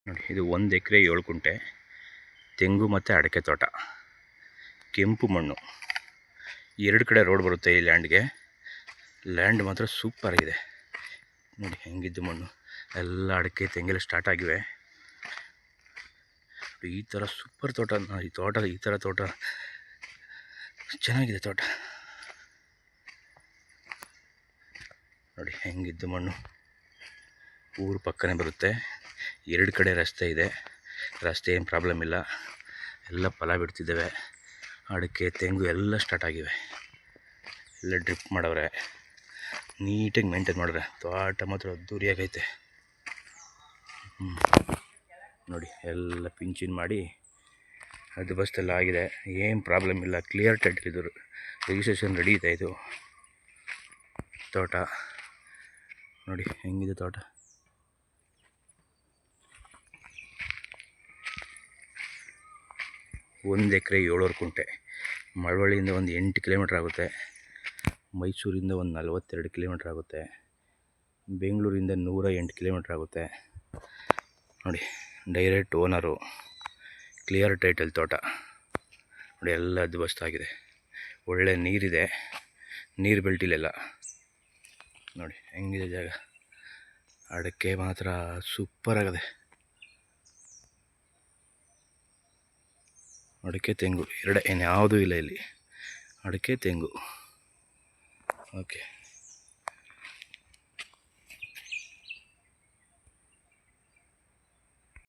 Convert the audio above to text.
ನೋಡಿ, ಇದು 1 ಎಕರೆ 7 ಕುಂಟೆ ತೆಂಗು ಮತ್ತು ಅಡಿಕೆ ತೋಟ. ಕೆಂಪು ಮಣ್ಣು, 2 ಕಡೆ ರೋಡ್ ಬರುತ್ತೆ ಈ ಲ್ಯಾಂಡ್ಗೆ. ಲ್ಯಾಂಡ್ ಮಾತ್ರ ಸೂಪರ್ ಆಗಿದೆ. ನೋಡಿ ಹೆಂಗಿದ್ದು ಮಣ್ಣು, ಎಲ್ಲ ಅಡಿಕೆ ತೆಂಗೆಲ್ಲ ಸ್ಟಾರ್ಟ್ ಆಗಿವೆ. ಈ ಥರ ಸೂಪರ್ ತೋಟ, ಈ ಥರ ತೋಟ ಚೆನ್ನಾಗಿದೆ ತೋಟ. ನೋಡಿ ಹೆಂಗಿದ್ದು ಮಣ್ಣು, ಊರು ಪಕ್ಕನೇ ಬರುತ್ತೆ. 2 ಕಡೆ ರಸ್ತೆ ಇದೆ, ರಸ್ತೆ ಏನು ಪ್ರಾಬ್ಲಮ್ ಇಲ್ಲ. ಎಲ್ಲ ಫಲ ಬಿಡ್ತಿದ್ದಾವೆ. ಅಡಿಕೆ ತೆಂಗು ಎಲ್ಲ ಸ್ಟಾರ್ಟ್ ಆಗಿವೆ. ಎಲ್ಲ ಡ್ರಿಪ್ ಮಾಡವ್ರೆ, ನೀಟಾಗಿ ಮೇಂಟೈನ್ ಮಾಡಿದ್ರೆ ತೋಟ ಮಾತ್ರ ಅದ್ದೂರಿಯಾಗೈತೆ. ನೋಡಿ ಎಲ್ಲ ಪಿಂಚಿನ್ ಮಾಡಿ ಅದು ಬಸ್ತೆಲ್ಲ ಆಗಿದೆ, ಏನು ಪ್ರಾಬ್ಲಮ್ ಇಲ್ಲ. ಕ್ಲಿಯರ್ ಟೈಟಲ್, ಇದು ರಿಜಿಸ್ಟ್ರೇಷನ್ ರೆಡಿ ಇದೆ. ಇದು ತೋಟ ನೋಡಿ ಹೆಂಗಿದೆ ತೋಟ. ಒಂದು ಎಕರೆ 7 ಕುಂಟೆ. ಮಳವಳ್ಳಿಯಿಂದ ಒಂದು 8 ಕಿಲೋಮೀಟ್ರ್ ಆಗುತ್ತೆ. ಮೈಸೂರಿಂದ ಒಂದು 42 ಕಿಲೋಮೀಟ್ರ್ ಆಗುತ್ತೆ. ಬೆಂಗಳೂರಿಂದ 108 ಕಿಲೋಮೀಟ್ರ್ ಆಗುತ್ತೆ. ನೋಡಿ ಡೈರೆಕ್ಟ್ ಓನರು, ಕ್ಲಿಯರ್ ಟೈಟಲ್ ತೋಟ. ನೋಡಿ ಎಲ್ಲ ದುಬಸ್ತಾಗಿದೆ, ಒಳ್ಳೆ ನೀರಿದೆ, ನೀರು ಬೆಲ್ಟಿಲೆಲ್ಲ. ನೋಡಿ ಹೆಂಗಿದೆ ಜಾಗ. ಅಡಿಕೆ ಮಾತ್ರ ಸೂಪರ್ ಆಗಿದೆ. ಅಡಿಕೆ ತೆಂಗು ಎರಡೇ, ಏನು ಯಾವುದೂ ಇಲ್ಲ ಇಲ್ಲಿ. ಅಡಿಕೆ ತೆಂಗು. ಓಕೆ.